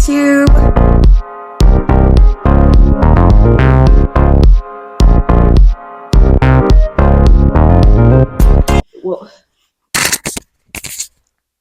YouTube! Whoa.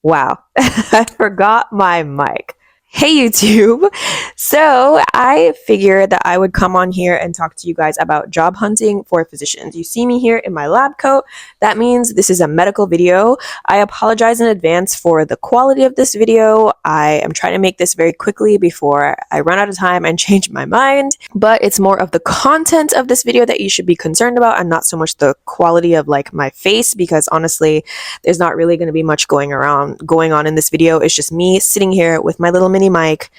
Wow, I forgot my mic. Hey YouTube! So I figured that I would come on here and talk to you guys about job hunting for physicians. You see me here in my lab coat. That means this is a medical video. I apologize in advance for the quality of this video. I am trying to make this very quickly before I run out of time and change my mind. But it's more of the content of this video that you should be concerned about and not so much the quality of like my face, because honestly, there's not really going to be much going on in this video. It's just me sitting here with my little mini mic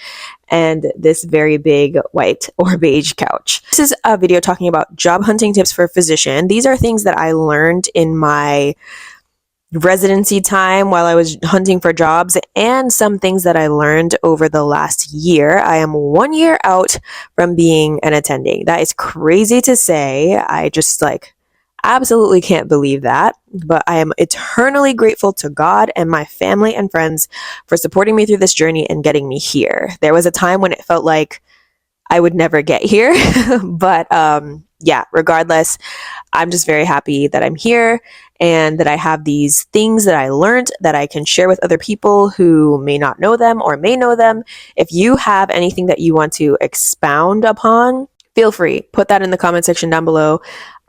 and this very big white or beige couch. This is a video talking about job hunting tips for a physician. These are things that I learned in my residency time while I was hunting for jobs, and some things that I learned over the last year. I am 1 year out from being an attending. That is crazy to say. I just absolutely can't believe that, but I am eternally grateful to God and my family and friends for supporting me through this journey and getting me here. There was a time when it felt like I would never get here, but yeah, regardless, I'm just very happy that I'm here and that I have these things that I learned that I can share with other people who may not know them or may know them. If you have anything that you want to expound upon, feel free, put that in the comment section down below.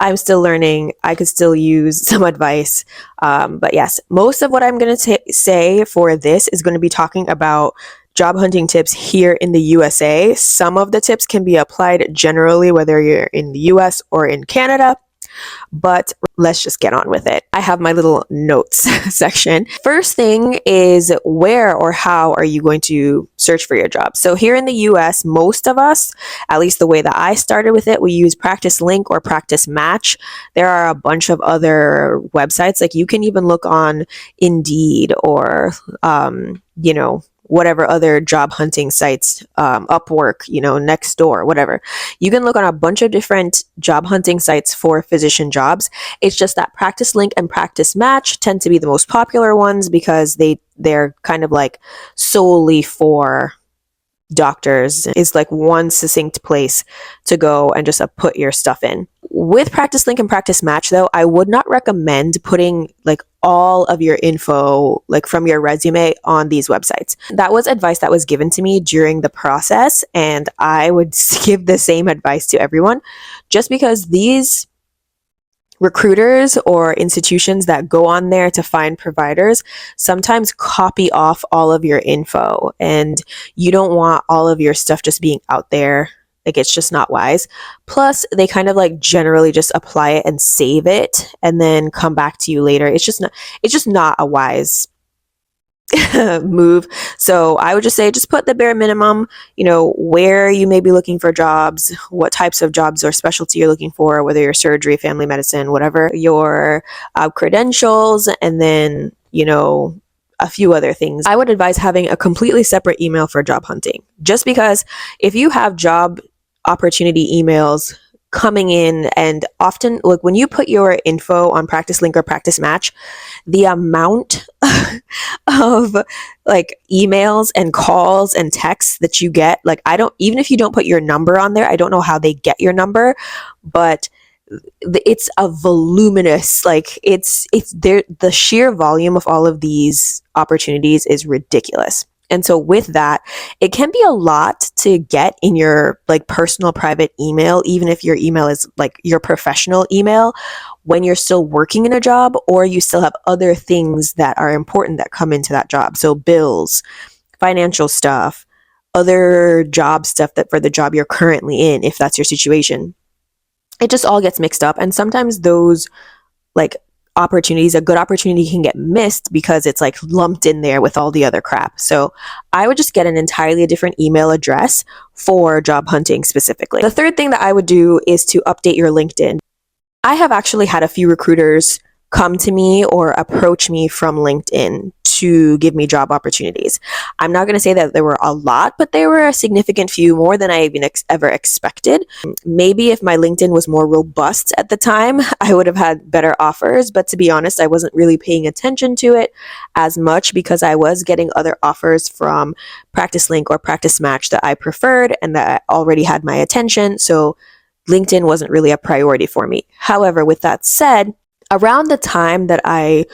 I'm still learning. I could still use some advice. But yes, most of what I'm going to say for this is going to be talking about job hunting tips here in the USA. Some of the tips can be applied generally, whether you're in the US or in Canada. But let's just get on with it. I have my little notes section. First thing is, where or how are you going to search for your job? So here in the US, most of us, at least the way that I started with it, we use Practice Link or Practice Match. There are a bunch of other websites. Like you can even look on Indeed or, whatever other job hunting sites, Upwork, Nextdoor, whatever. You can look on a bunch of different job hunting sites for physician jobs. It's just that Practice Link and Practice Match tend to be the most popular ones because they're kind of like solely for doctors. It's like one succinct place to go and just put your stuff in. With Practice Link and Practice Match though, I would not recommend putting all of your info from your resume on these websites. That was advice that was given to me during the process, and I would give the same advice to everyone, just because these recruiters or institutions that go on there to find providers sometimes copy off all of your info, and you don't want all of your stuff just being out there. It's just not wise. Plus, they kind of generally just apply it and save it and then come back to you later. It's just not a wise move. So I would just say, just put the bare minimum, where you may be looking for jobs, what types of jobs or specialty you're looking for, whether you're surgery, family medicine, whatever, your credentials, and then, a few other things. I would advise having a completely separate email for job hunting, just because if you have job opportunity emails coming in, and often when you put your info on Practice Link or Practice Match, the amount of emails and calls and texts that you get, even if you don't put your number on there, I don't know how they get your number, but it's a voluminous, it's there. The sheer volume of all of these opportunities is ridiculous. And so with that, it can be a lot to get in your personal private email, even if your email is your professional email, when you're still working in a job or you still have other things that are important that come into that job. So bills, financial stuff, other job stuff that for the job you're currently in, if that's your situation. It just all gets mixed up. And sometimes those opportunities, a good opportunity can get missed because it's lumped in there with all the other crap. So I would just get an entirely different email address for job hunting specifically. The third thing that I would do is to update your LinkedIn. I have actually had a few recruiters come to me or approach me from LinkedIn to give me job opportunities. I'm not going to say that there were a lot, but there were a significant few, more than I even ever expected. Maybe if my LinkedIn was more robust at the time, I would have had better offers. But to be honest, I wasn't really paying attention to it as much because I was getting other offers from Practice Link or Practice Match that I preferred and that already had my attention. So LinkedIn wasn't really a priority for me. However, with that said, around the time that I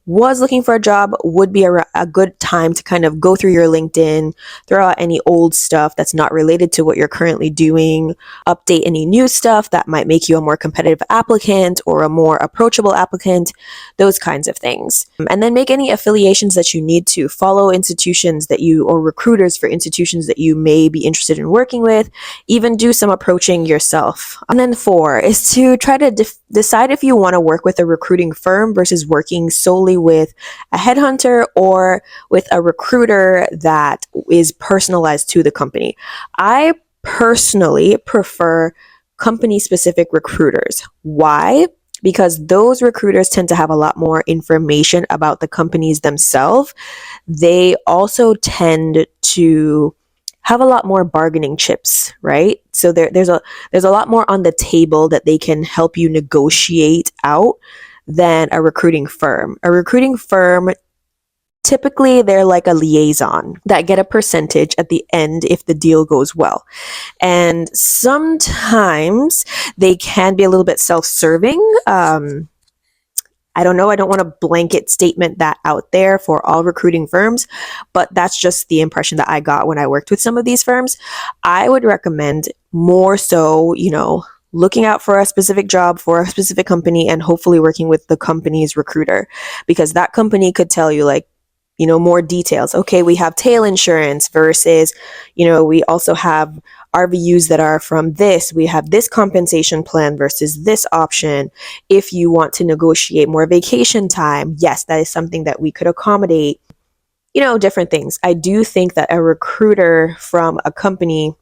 was looking for a job would be a good time to kind of go through your LinkedIn, throw out any old stuff that's not related to what you're currently doing, update any new stuff that might make you a more competitive applicant or a more approachable applicant, those kinds of things. And then make any affiliations that you need to, follow institutions that you, or recruiters for institutions that you may be interested in working with, even do some approaching yourself. And then 4 is to try to decide if you want to work with a recruiting firm versus working solely with a headhunter or with a recruiter that is personalized to the company. I personally prefer company-specific recruiters. Why? Because those recruiters tend to have a lot more information about the companies themselves. They also tend to have a lot more bargaining chips, right? So there's a lot more on the table that they can help you negotiate out than a recruiting firm. A recruiting firm, typically they're like a liaison that get a percentage at the end if the deal goes well. And sometimes they can be a little bit self-serving. I don't know. I don't want to blanket statement that out there for all recruiting firms, but that's just the impression that I got when I worked with some of these firms. I would recommend more so, looking out for a specific job for a specific company and hopefully working with the company's recruiter, because that company could tell you more details. Okay, we have tail insurance versus, we also have RVUs that are from this. We have this compensation plan versus this option. If you want to negotiate more vacation time, yes, that is something that we could accommodate, different things. I do think that a recruiter from a company,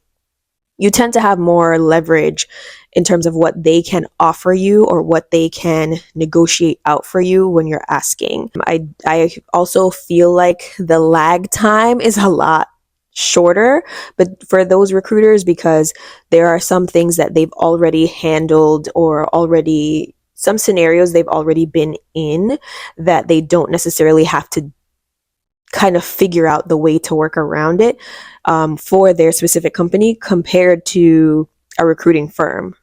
you tend to have more leverage in terms of what they can offer you or what they can negotiate out for you when you're asking. I also feel like the lag time is a lot shorter, but for those recruiters, because there are some things that they've already handled or some scenarios they've already been in that they don't necessarily have to kind of figure out the way to work around it for their specific company compared to a recruiting firm.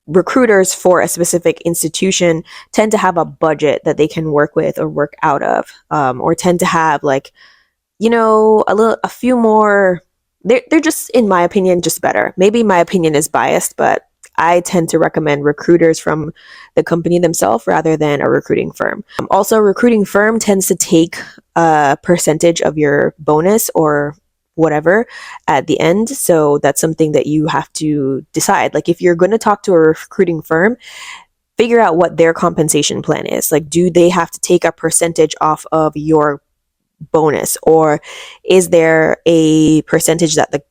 Recruiters for a specific institution tend to have a budget that they can work with or work out of, or tend to have a few more. They're just, in my opinion, just better. Maybe my opinion is biased, but I tend to recommend recruiters from the company themselves rather than a recruiting firm. Also, a recruiting firm tends to take a percentage of your bonus or whatever at the end. So that's something that you have to decide. Like, if you're going to talk to a recruiting firm, figure out what their compensation plan is. Like, do they have to take a percentage off of your bonus, or is there a percentage that the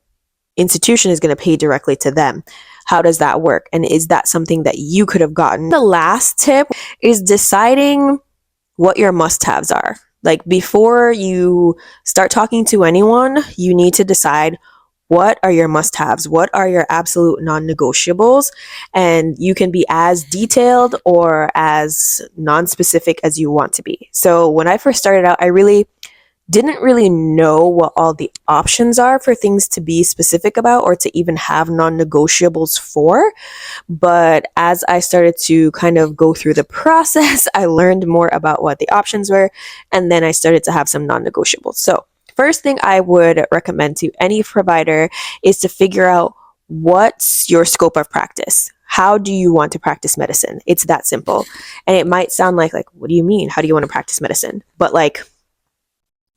institution is going to pay directly to them? How does that work? And is that something that you could have gotten? The last tip is deciding what your must-haves are. Like, before you start talking to anyone, you need to decide what are your must-haves, what are your absolute non-negotiables, and you can be as detailed or as non-specific as you want to be. So when I first started out, I didn't really know what all the options are for things to be specific about or to even have non-negotiables for. But as I started to kind of go through the process, I learned more about what the options were, and then I started to have some non-negotiables. So first thing I would recommend to any provider is to figure out what's your scope of practice. How do you want to practice medicine? It's that simple. And it might sound like, what do you mean? How do you want to practice medicine? But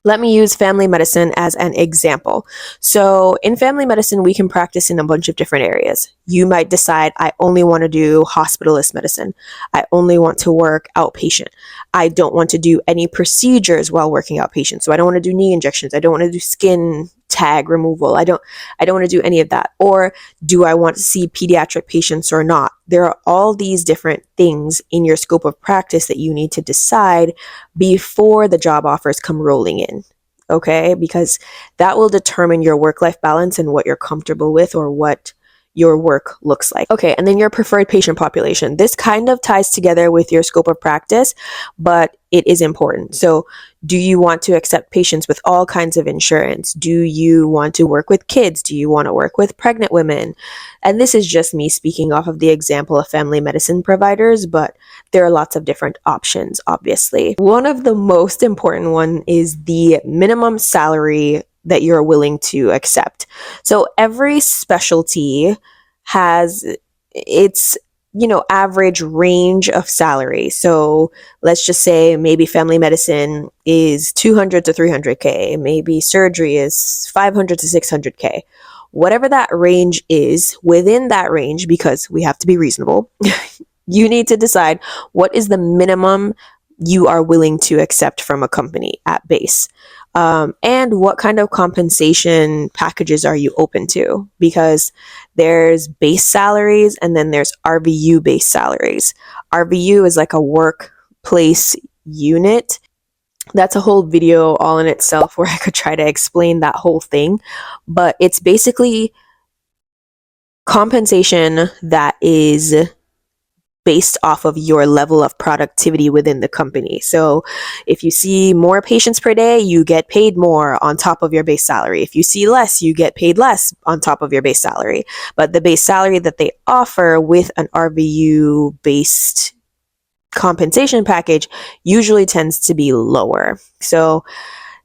let me use family medicine as an example. So in family medicine, we can practice in a bunch of different areas. You might decide, I only want to do hospitalist medicine. I only want to work outpatient. I don't want to do any procedures while working outpatient. So I don't want to do knee injections. I don't want to do skin tag removal. I don't want to do any of that. Or do I want to see pediatric patients or not? There are all these different things in your scope of practice that you need to decide before the job offers come rolling in. Okay? Because that will determine your work-life balance and what you're comfortable with or what your work looks like. Okay, and then your preferred patient population. This kind of ties together with your scope of practice, but it is important. So, do you want to accept patients with all kinds of insurance? Do you want to work with kids? Do you want to work with pregnant women? And this is just me speaking off of the example of family medicine providers, but there are lots of different options, obviously. One of the most important one is the minimum salary that you're willing to accept. So every specialty has its, average range of salary. So let's just say maybe family medicine is 200 to 300K, maybe surgery is 500 to 600K. Whatever that range is, within that range, because we have to be reasonable, you need to decide what is the minimum you are willing to accept from a company at base. And what kind of compensation packages are you open to? Because there's base salaries and then there's RVU based salaries. RVU is like a workplace unit. That's a whole video all in itself where I could try to explain that whole thing. But it's basically compensation that is based off of your level of productivity within the company. So if you see more patients per day, you get paid more on top of your base salary. If you see less, you get paid less on top of your base salary. But the base salary that they offer with an RVU based compensation package usually tends to be lower. So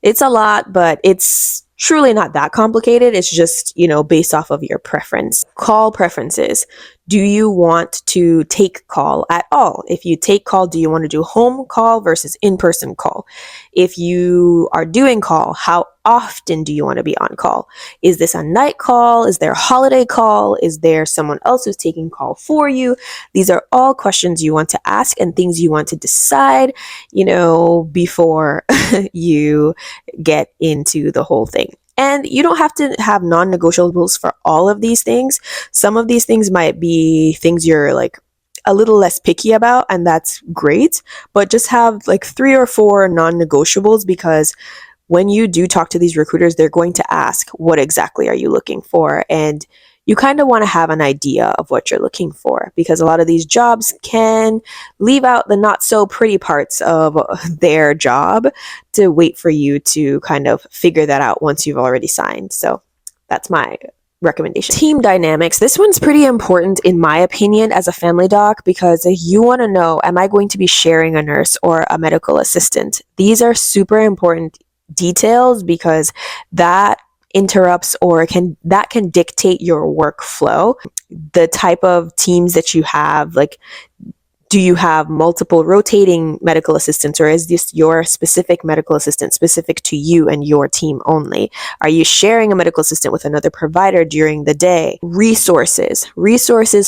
it's a lot, but it's truly not that complicated. It's just, based off of your preference. Call preferences. Do you want to take call at all? If you take call, do you want to do home call versus in-person call? If you are doing call, how often do you want to be on call? Is this a night call? Is there a holiday call? Is there someone else who's taking call for you? These are all questions you want to ask and things you want to decide, before you get into the whole thing. And you don't have to have non-negotiables for all of these things. Some of these things might be things you're like a little less picky about, and that's great. But just have like 3 or 4 non-negotiables, because when you do talk to these recruiters, they're going to ask, what exactly are you looking for? And you kind of want to have an idea of what you're looking for, because a lot of these jobs can leave out the not so pretty parts of their job to wait for you to kind of figure that out once you've already signed. So that's my recommendation. Team dynamics. This one's pretty important in my opinion as a family doc, because you want to know, am I going to be sharing a nurse or a medical assistant? These are super important details, because that interrupts or can dictate your workflow. The type of teams that you have, like, do you have multiple rotating medical assistants, or is this your specific medical assistant specific to you and your team only? Are you sharing a medical assistant with another provider during the day? Resources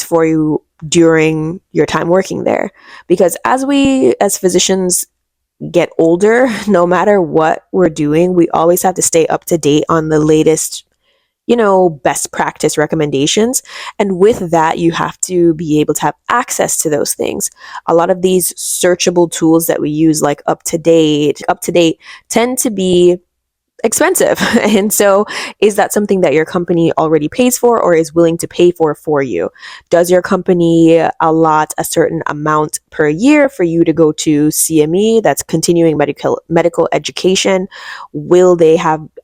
for you during your time working there, because as physicians get older, no matter what we're doing, we always have to stay up to date on the latest, best practice recommendations. And with that, you have to be able to have access to those things. A lot of these searchable tools that we use, like up to date, tend to be expensive. And so is that something that your company already pays for or is willing to pay for you? Does your company allot a certain amount per year for you to go to CME, that's continuing medical education? Will they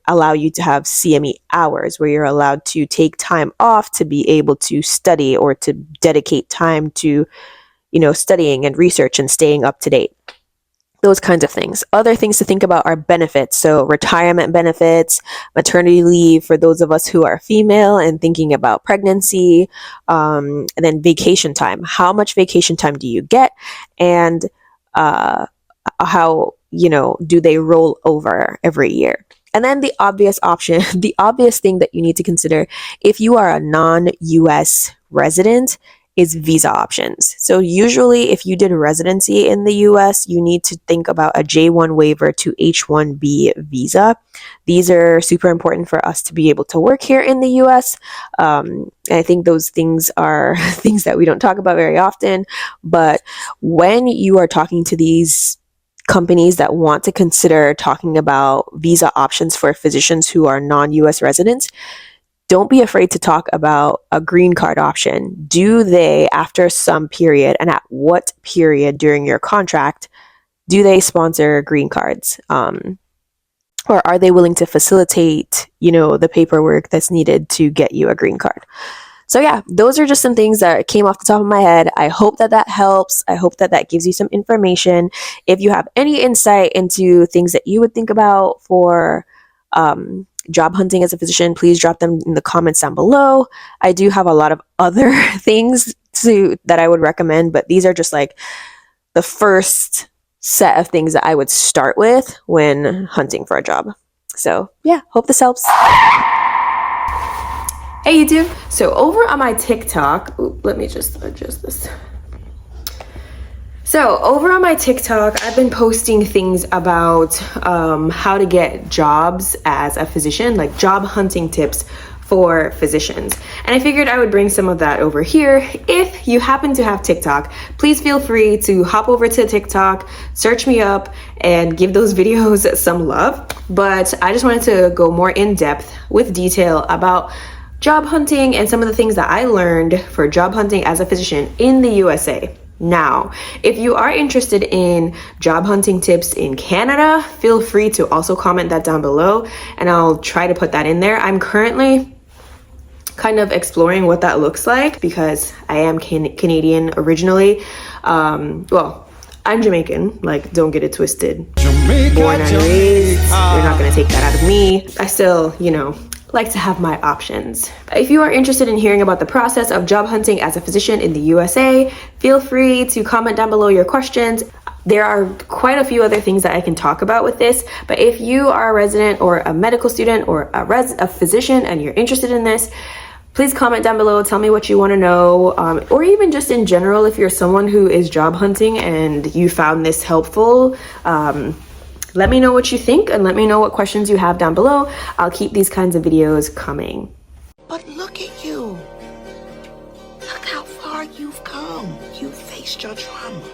allow you to have CME hours where you're allowed to take time off to be able to study or to dedicate time to, studying and research and staying up to date? Those kinds of things. Other things to think about are benefits. So retirement benefits, maternity leave for those of us who are female and thinking about pregnancy, and then vacation time. How much vacation time do you get? And how, do they roll over every year? And then the obvious option, the obvious thing that you need to consider if you are a non-US resident is visa options. So usually if you did residency in the US, you need to think about a J1 waiver to H1B visa. These are super important for us to be able to work here in the US. I think those things are things that we don't talk about very often, but when you are talking to these companies that want to consider talking about visa options for physicians who are non-US residents, don't be afraid to talk about a green card option. Do they, after some period, and at what period during your contract, do they sponsor green cards? Or are they willing to facilitate, the paperwork that's needed to get you a green card? So yeah, those are just some things that came off the top of my head. I hope that helps. I hope that gives you some information. If you have any insight into things that you would think about for job hunting as a physician, please drop them in the comments down below. I do have a lot of other things that I would recommend, but these are just like the first set of things that I would start with when hunting for a job. So yeah, hope this helps. Hey YouTube, so over on my TikTok, let me just adjust this. So over on my TikTok, I've been posting things about how to get jobs as a physician, like job hunting tips for physicians. And I figured I would bring some of that over here. If you happen to have TikTok, please feel free to hop over to TikTok, search me up, and give those videos some love. But I just wanted to go more in depth with detail about job hunting and some of the things that I learned for job hunting as a physician in the USA. Now, if you are interested in job hunting tips in Canada, feel free to also comment that down below and I'll try to put that in there. I'm currently kind of exploring what that looks like because I am Canadian originally. Well, I'm Jamaican, like don't get it twisted. Jamaica, born and raised, you're not gonna take that out of me. I still, like to have my options. If you are interested in hearing about the process of job hunting as a physician in the USA, feel free to comment down below your questions. There are quite a few other things that I can talk about with this, but if you are a resident or a medical student or a physician and you're interested in this, please comment down below, tell me what you want to know, or even just in general, if you're someone who is job hunting and you found this helpful, let me know what you think and let me know what questions you have down below. I'll keep these kinds of videos coming. But look at you. Look how far you've come. You faced your trauma.